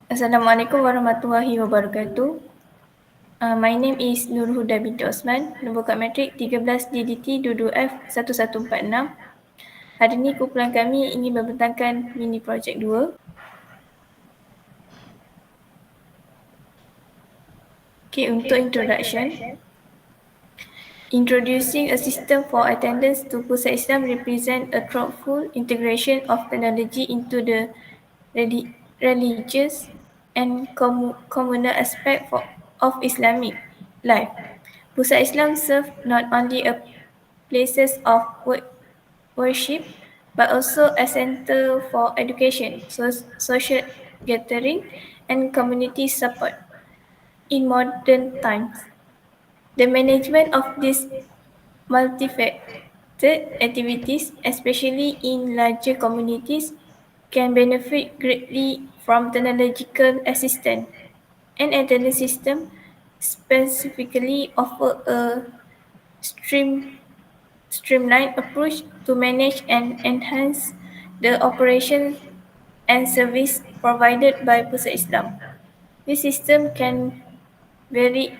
Assalamualaikum warahmatullahi wabarakatuh. My name is Nur Huda binti Osman, nombor kad matrik 13 DDT 22F 1146. Hari ini kumpulan kami ingin membentangkan mini projek 2. Okay, untuk introduction. Introducing a system for attendance to Pusat Islam represent a thoughtful integration of technology into the religious and communal aspect of Islamic life. Pusat Islam serve not only a places of worship but also a center for education, social gathering and community support. In modern times, the management of these multifaceted activities, especially in larger communities, can benefit greatly from technological assistance. An attendance system specifically offer a streamlined approach to manage and enhance the operation and service provided by Pusat Islam. This system can vary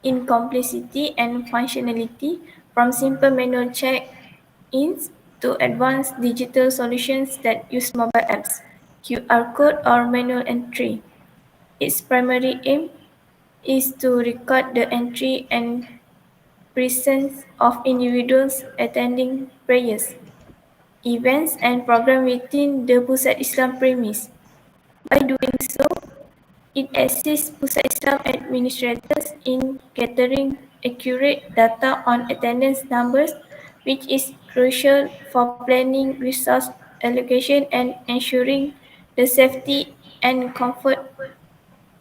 in complexity and functionality from simple manual check-ins to advanced digital solutions that use mobile apps, QR code or manual entry. Its primary aim is to record the entry and presence of individuals attending prayers, events and programs within the Pusat Islam premise. By doing so, it assists Pusat Islam administrators in gathering accurate data on attendance numbers, which is crucial for planning resource allocation and ensuring the safety and comfort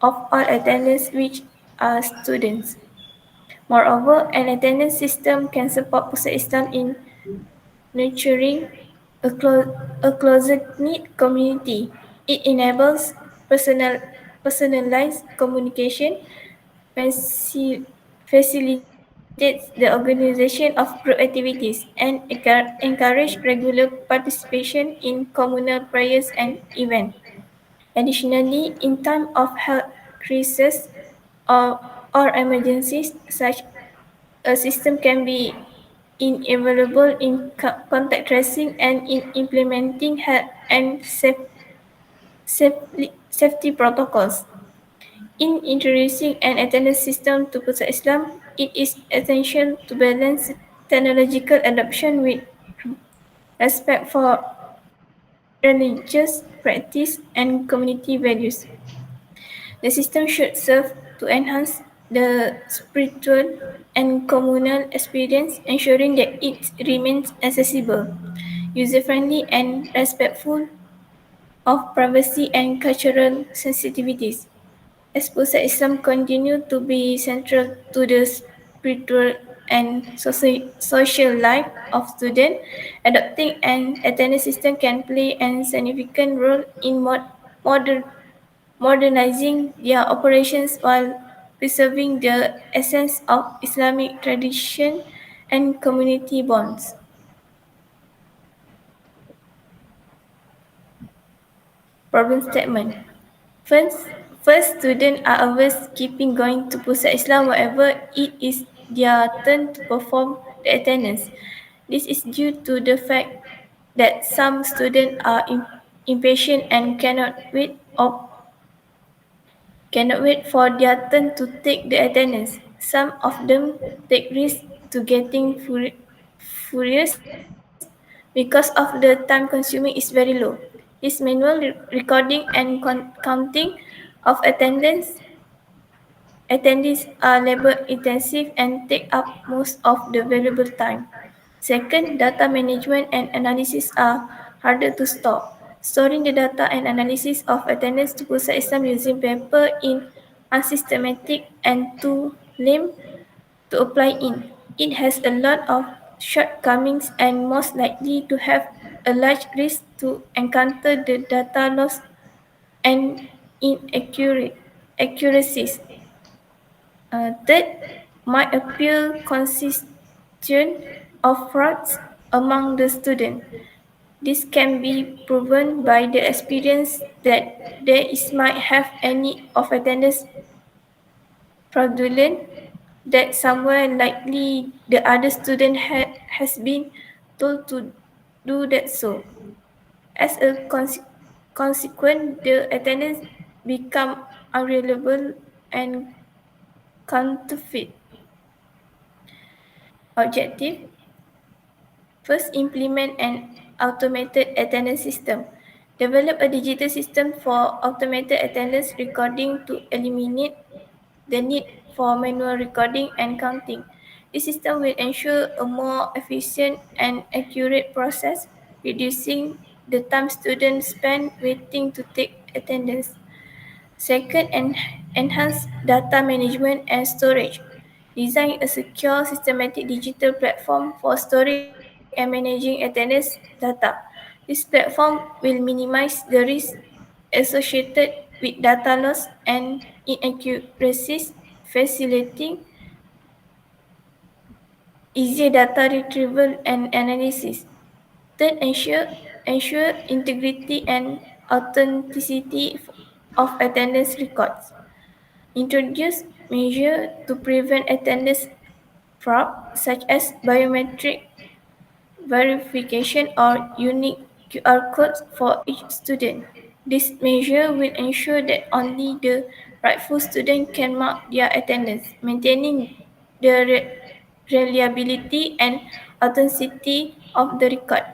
of all attendants, which are students. Moreover, an attendance system can support Pusat Islam in nurturing a close-knit community. It enables personalized communication, facilitates the organization of group activities, and encourage regular participation in communal prayers and events. Additionally, in time of health crisis or emergencies, such a system can be invaluable in contact tracing and in implementing health and safety protocols. In introducing an attendance system to Pusat Islam, it is essential to balance technological adoption with respect for religious practice and community values. The system should serve to enhance the spiritual and communal experience, ensuring that it remains accessible, user-friendly, and respectful of privacy and cultural sensitivities. As Pusat Islam continue to be central to the spiritual and social life of students, adopting an attendance system can play a significant role in modernizing their operations while preserving the essence of Islamic tradition and community bonds. Problem statement. First, students are always keeping going to Pusat Islam whenever it is their turn to perform the attendance. This is due to the fact that some students are impatient and cannot wait for their turn to take the attendance. Some of them take risks to getting furious because of the time consuming is very low. This manual recording and counting of attendees are labor intensive and take up most of the valuable time. Second, data management and analysis are harder to store. Storing the data and analysis of attendance to Pusat Islam using paper in unsystematic and too lame to apply in. It has a lot of shortcomings and most likely to have a large risk to encounter the data loss and inaccuracies. Third, might appear consistent of frauds among the students. This can be proven by the experience that there is might have any of attendance fraudulent that somewhere likely the other student has been told to do that so. As a consequence, the attendance become unreliable and counterfeit. Objective: first, implement an automated attendance system. Develop a digital system for automated attendance recording to eliminate the need for manual recording and counting. This system will ensure a more efficient and accurate process, reducing the time students spend waiting to take attendance. Second, enhance data management and storage. Design a secure, systematic digital platform for storing and managing attendance data. This platform will minimize the risk associated with data loss and inaccuracies, facilitating easier data retrieval and analysis. Third, ensure integrity and authenticity of attendance records. Introduce measures to prevent attendance fraud, such as biometric verification or unique QR codes for each student. This measure will ensure that only the rightful student can mark their attendance, maintaining the reliability and authenticity of the record.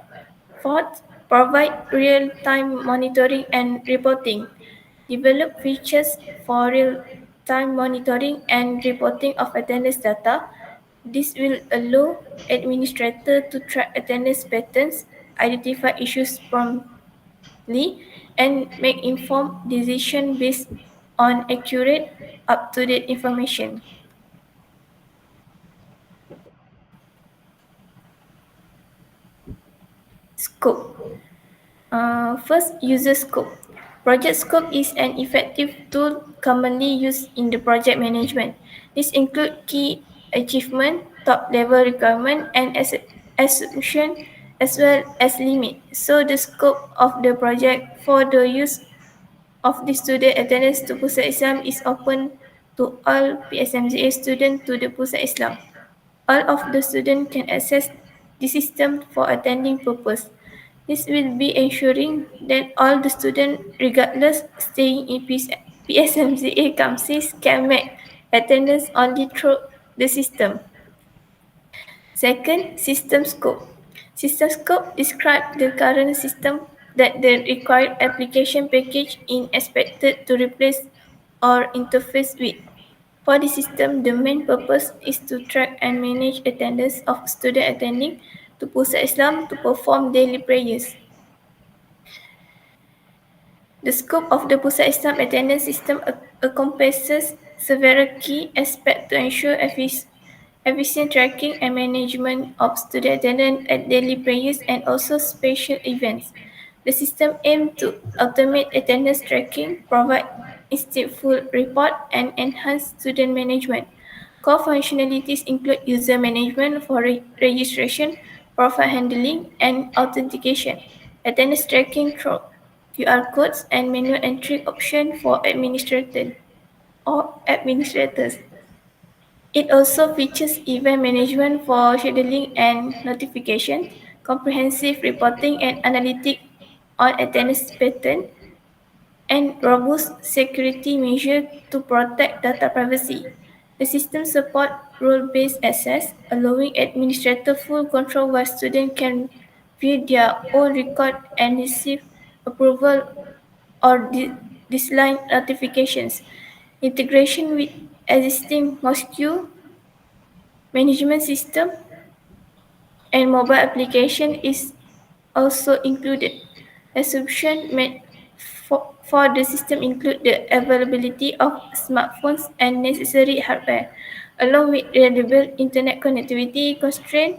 Fourth, provide real-time monitoring and reporting. Develop features for real-time monitoring and reporting of attendance data. This will allow administrators to track attendance patterns, identify issues promptly, and make informed decisions based on accurate, up-to-date information. Scope. First, user scope. Project scope is an effective tool commonly used in the project management. This includes key achievement, top-level requirement, and assumption as well as limit. So the scope of the project for the use of the student attendance to Pusat Islam is open to all PSMZA students to the Pusat Islam. All of the students can access the system for attending purpose. This will be ensuring that all the students, regardless staying in PSMCA campuses, can make attendance only through the system. Second, system scope. System scope describes the current system that the required application package is expected to replace or interface with. For the system, the main purpose is to track and manage attendance of students attending to Pusat Islam to perform daily prayers. The scope of the Pusat Islam attendance system encompasses several key aspects to ensure efficient tracking and management of student attendance at daily prayers and also special events. The system aims to automate attendance tracking, provide insightful report, and enhance student management. Core functionalities include user management for registration, profile handling, and authentication, attendance tracking through QR codes, and manual entry option for administrators. It also features event management for scheduling and notifications, comprehensive reporting and analytics on attendance pattern, and robust security measures to protect data privacy. The system supports role-based access, allowing administrators full control where students can view their own record and receive approval or dislike notifications. Integration with existing mosquito management system and mobile application is also included. Assumption made for the system include the availability of smartphones and necessary hardware, along with reliable internet connectivity constraint,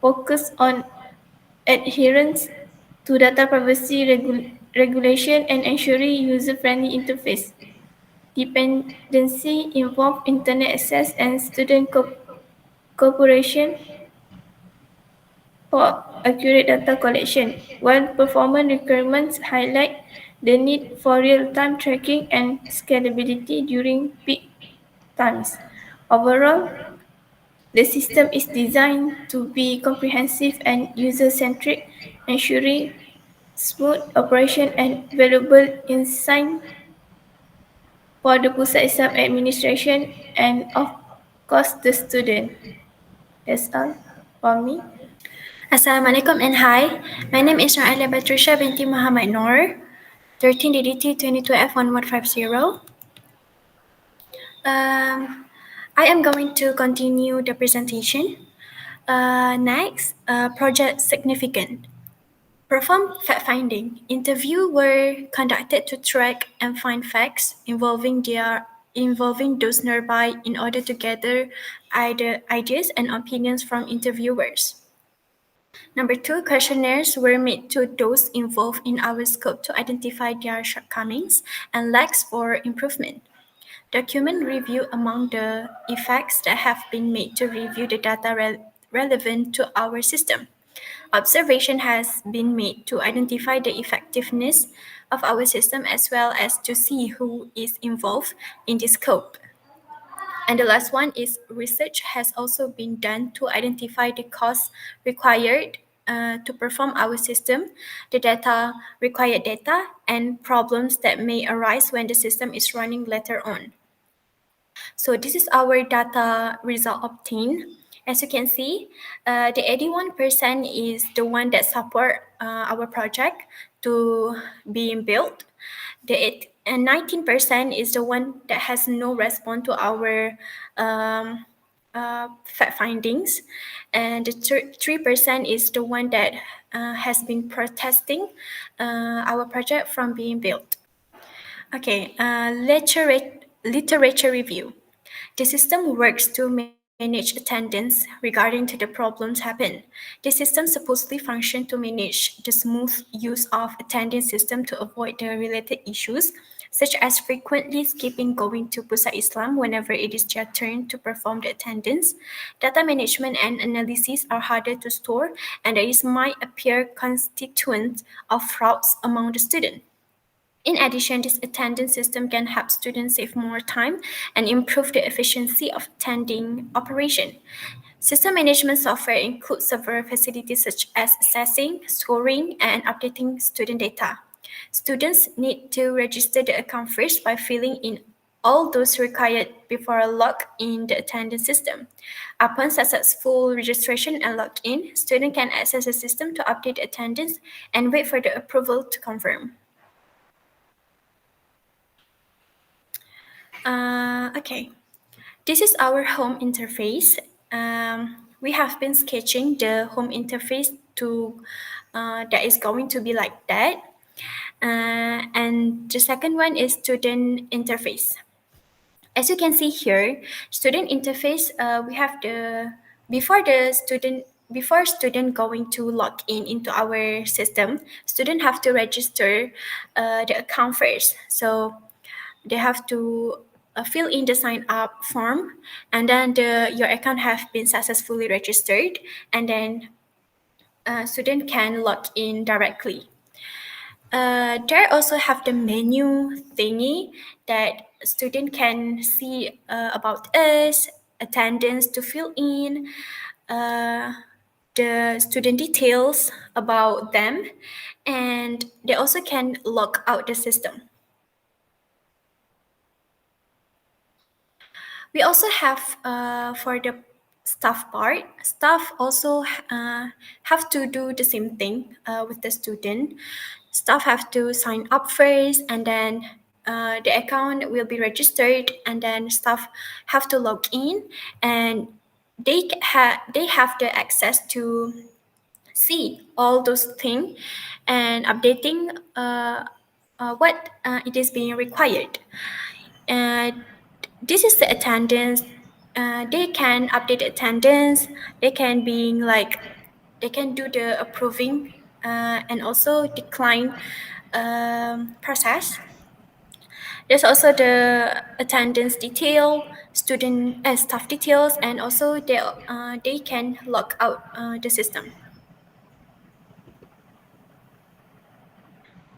focus on adherence to data privacy regulation and ensuring user-friendly interface. Dependency involve internet access and student cooperation for accurate data collection, while performance requirements highlight the need for real-time tracking and scalability during peak times. Overall, the system is designed to be comprehensive and user-centric, ensuring smooth operation and valuable insight for the Pusat Islam administration and of course the student. That's all for me. Assalamualaikum and hi. My name is Noelia Batrisha binti Muhammad Noor, 13 DDT 22F1150. Um, I am going to continue the presentation. Next, project significant. Perform fact finding. Interview were conducted to track and find facts involving those nearby in order to gather ideas and opinions from interviewers. Number two, questionnaires were made to those involved in our scope to identify their shortcomings and lacks for improvement. Document review among the effects that have been made to review the data relevant to our system. Observation has been made to identify the effectiveness of our system as well as to see who is involved in the scope. And the last one is research has also been done to identify the costs required to perform our system, the required data, and problems that may arise when the system is running later on. So this is our data result obtained. As you can see, the 81% is the one that support our project to being built. And 19% is the one that has no response to our fact findings, and the 3% is the one that has been protesting our project from being built. Okay, literature review. The system works to manage attendance regarding to the problems happen. The system supposedly functions to manage the smooth use of attendance system to avoid the related issues, such as frequently skipping going to Pusat Islam whenever it is their turn to perform the attendance. Data management and analysis are harder to store, and there might appear constituents of frauds among the students. In addition, this attendance system can help students save more time and improve the efficiency of attending operation. System management software includes several facilities such as assessing, scoring, and updating student data. Students need to register the account first by filling in all those required before a log in the attendance system. Upon successful registration and login, student can access the system to update attendance and wait for the approval to confirm. Okay, this is our home interface. We have been sketching the home interface that is going to be like that. And the second one is student interface. As you can see here, student interface, we have before student going to log in into our system, student have to register the account first. So they have to fill in the sign up form, and then your account have been successfully registered, and then student can log in directly. There also have the menu thingy that student can see about us, attendance to fill in, the student details about them, and they also can log out the system. We also have for the staff part, staff also have to do the same thing with the student. Staff have to sign up first, and then the account will be registered, and then staff have to log in, and they have the access to see all those things and updating what it is being required. This is the attendance. They can update attendance. They can they can do the approving and also decline process. There's also the attendance detail, student staff details, and also they can log out the system.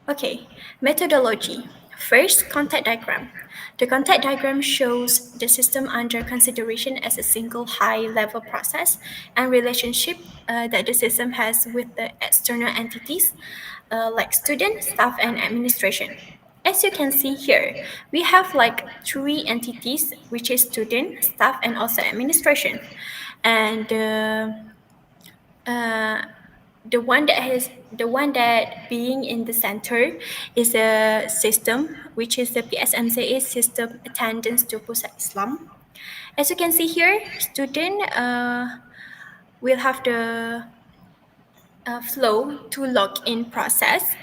Okay, methodology. First, contact diagram. The contact diagram shows the system under consideration as a single high-level process and relationship that the system has with the external entities like student, staff, and administration. As you can see here, we have like three entities, which is student, staff, and also administration. And uh, the one that being in the center is a system which is the PSMCA system attendance to Pusat Islam. As you can see here, student will have the flow to log in process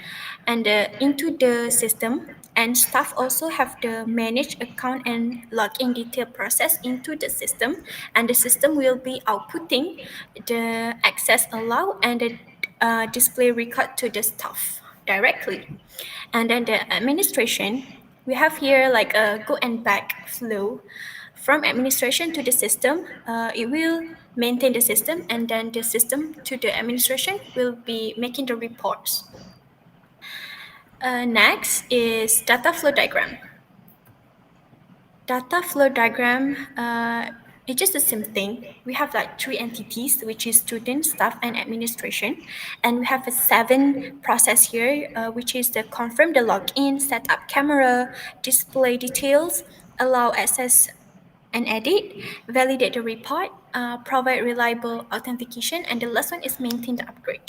and into the system, and staff also have the manage account and login detail process into the system, and the system will be outputting the access allow and the display record to the staff directly. And then the administration, we have here like a go and back flow from administration to the system. It will maintain the system, and then the system to the administration will be making the reports. Next is data flow diagram. Data flow diagram, it's just the same thing. We have like three entities, which is student, staff, and administration. And we have a seven process here, which is the confirm the login, set up camera, display details, allow access and edit, validate the report, provide reliable authentication, and the last one is maintain the upgrade.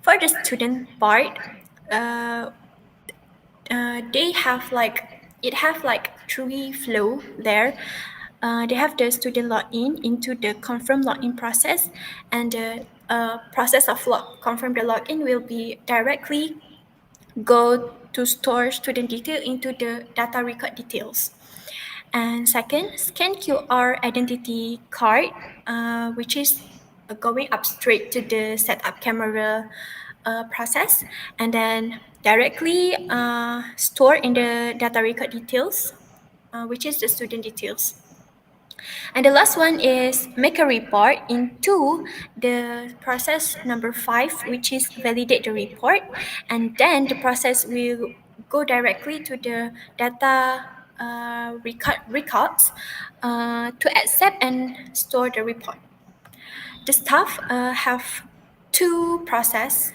For the student part, uh, they have like it have like three flow there. They have the student login into the confirm login process, and the process of confirm the login will be directly go to store student detail into the data record details. And second, scan QR identity card, which is going up straight to the setup camera process, and then directly store in the data record details, which is the student details. And the last one is make a report into the process number 5, which is validate the report. And then the process will go directly to the data records to accept and store the report. The staff have two process,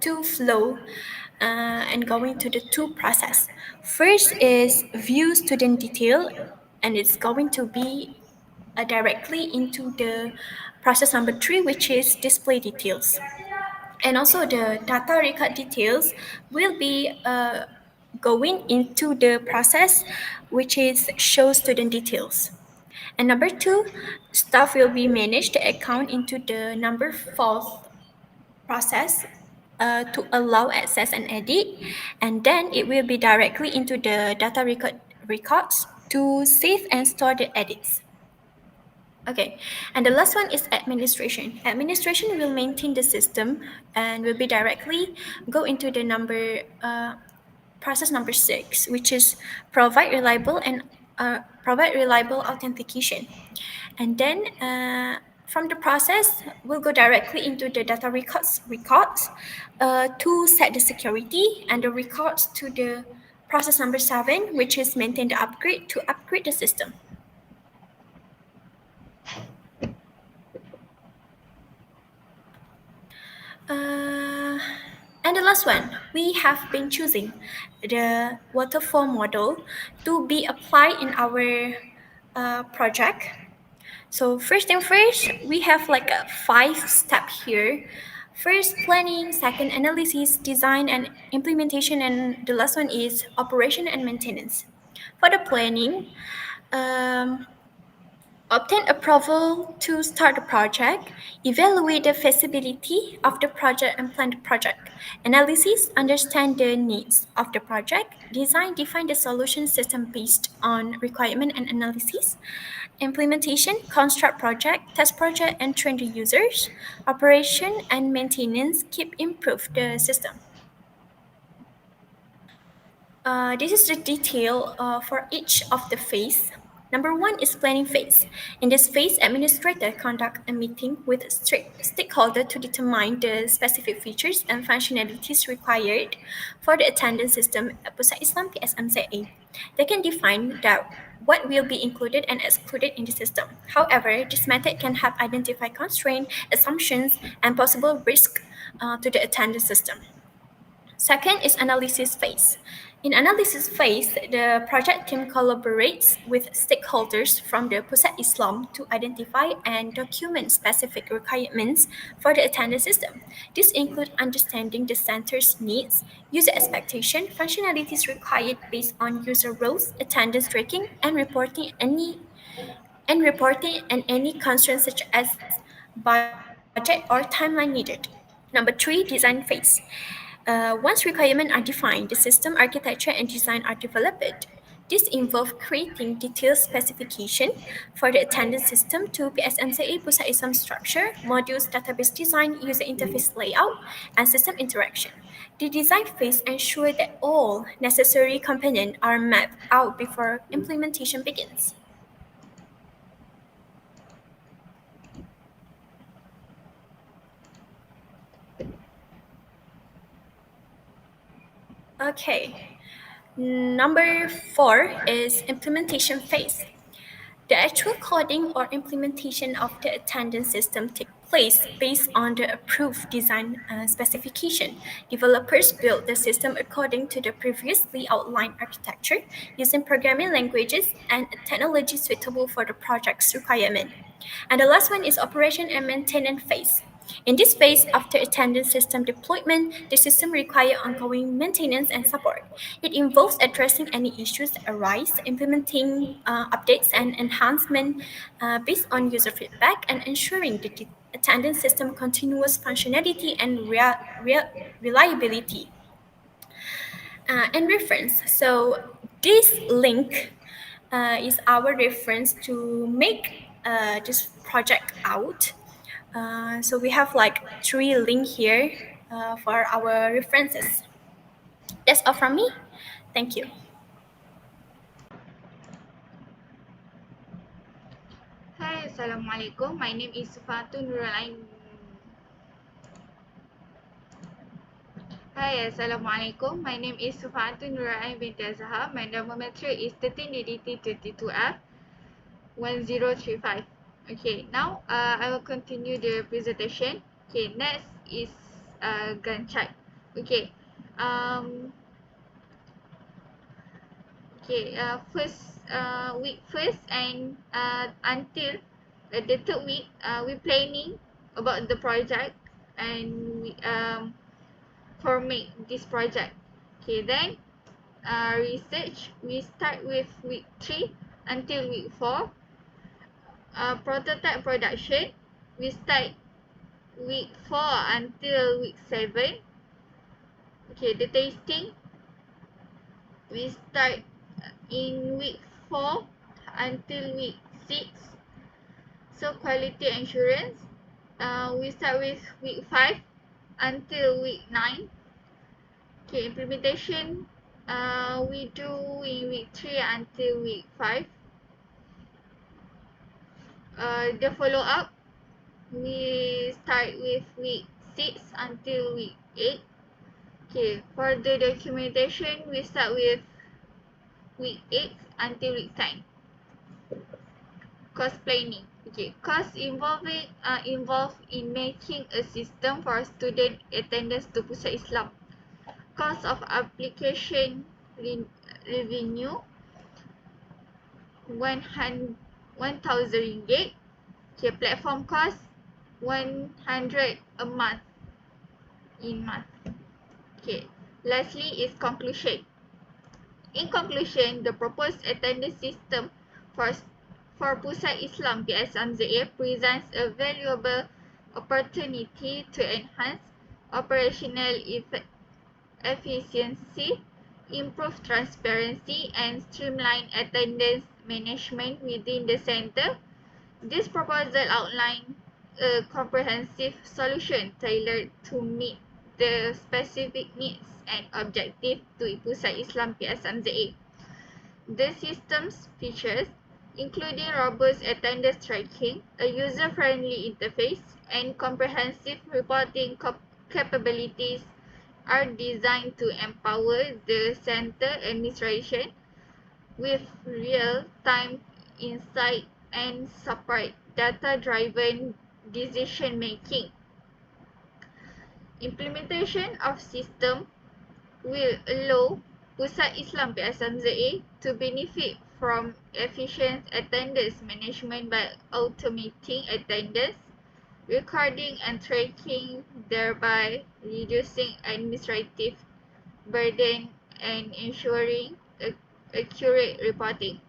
two flow, and going to the two process. First is view student detail, and it's going to be directly into the process number 3, which is display details. And also the data record details will be going into the process, which is show student details. And number 2, staff will be managed the account into the number 4 process to allow access and edit, and then it will be directly into the data records to save and store the edits. Okay, and the last one is administration. Administration will maintain the system and will be directly go into the process number 6, which is provide reliable authentication. And then from the process, we'll go directly into the data records to set the security, and the records to the process number 7, which is maintain the upgrade to upgrade the system. And the last one, we have been choosing the waterfall model to be applied in our project. So first thing first, we have like a 5-step here. First, planning. Second, analysis, design, and implementation. And the last one is operation and maintenance. For the planning, um, obtain approval to start the project, evaluate the feasibility of the project and plan the project, analysis, understand the needs of the project, design, define the solution system based on requirement and analysis, implementation, construct project, test project and train the users, operation and maintenance, keep improve the system. This is the detail for each of the phase. Number one is planning phase. In this phase, administrator conduct a meeting with stakeholder to determine the specific features and functionalities required for the attendance system at Pusat Islam PSMZA. They can define that what will be included and excluded in the system. However, this method can help identify constraints, assumptions, and possible risk to the attendance system. Second is analysis phase. In analysis phase, the project team collaborates with stakeholders from the Pusat Islam to identify and document specific requirements for the attendance system. This include understanding the center's needs, user expectation, functionalities required based on user roles, attendance tracking, and any constraints such as budget or timeline needed. Number three, design phase. Once requirements are defined, the system architecture and design are developed. This involves creating detailed specification for the attendance system to PSMCA Pusat Islam structure, modules, database design, user interface layout, and system interaction. The design phase ensures that all necessary components are mapped out before implementation begins. Okay. Number four is implementation phase. The actual coding or implementation of the attendance system takes place based on the approved design specification. Developers build the system according to the previously outlined architecture using programming languages and technology suitable for the project's requirement. And the last one is operation and maintenance phase. In this phase, after attendance system deployment, the system requires ongoing maintenance and support. It involves addressing any issues that arise, implementing updates and enhancements based on user feedback, and ensuring the attendance system continuous functionality and reliability. And reference. So this link is our reference to make this project out. So we have like three links here for our references. That's all from me. Thank you. Hi, Assalamualaikum. My name is Sufatun Nurul Ain. Hi, Assalamualaikum. My name is Sufatun Nurul Ain binti Azhar. My number matric is 13DDT22F 1035. Okay, now I will continue the presentation. Okay, next is Gantt chart. Okay, um, okay, week first and until the third week, we planning about the project and we formate this project. Okay, then research we start with week 3 until week 4. Prototype production we start week 4 until week 7. Okay, the testing we start in week 4 until week 6. So quality assurance we start with week 5 until week 9. Okay, implementation we do in week 3 until week 5. The follow up we start with week 6 until week 8. Okay, for the documentation we start with week 8 until week 10. Cost planning. Okay, cost involved in making a system for student attendance to Pusat Islam. Cost of application revenue 1,000 ringgit. Okay, platform cost 100 a month in month. Okay, lastly is conclusion. In conclusion, the proposed attendance system for Pusat Islam PSMZA presents a valuable opportunity to enhance operational efficiency, improve transparency, and streamline attendance management within the centre. This proposal outlines a comprehensive solution tailored to meet the specific needs and objectives to Pusat Islam PSMZA. The system's features including robust attendance tracking, a user-friendly interface, and comprehensive reporting capabilities are designed to empower the center administration with real-time insight and support data-driven decision-making. Implementation of system will allow Pusat Islam PSMZA to benefit from efficient attendance management by automating attendance, recording and tracking, thereby reducing administrative burden and ensuring accurate reporting.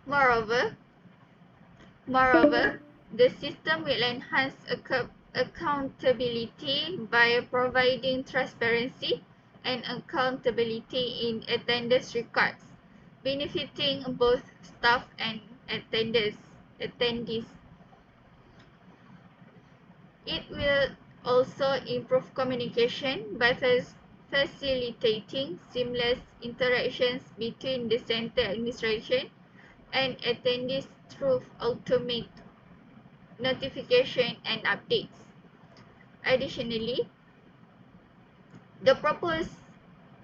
Moreover, the system will enhance accountability by providing transparency and accountability in attendance records, benefiting both staff and attendees. It will also improve communication by facilitating seamless interactions between the center administration and attendees through automated notification and updates. Additionally, the proposed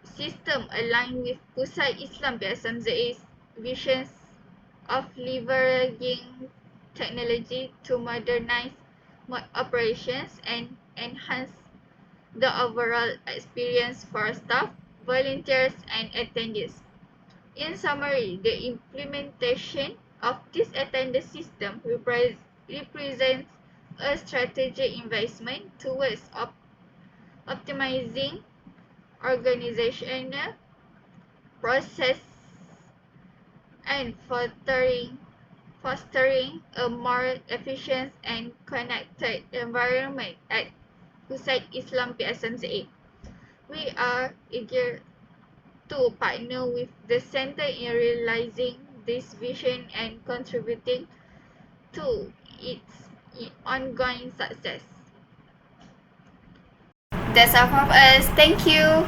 system aligns with Pusat Islam PSMZA's visions of leveraging technology to modernize operations and enhance the overall experience for staff, volunteers, and attendees. In summary, the implementation of this attendance system represents a strategic investment towards optimizing organizational process and fostering a more efficient and connected environment at Pusat Islam PSMZA. We are eager to partner with the center in realizing this vision and contributing to its ongoing success. That's all from us. Thank you.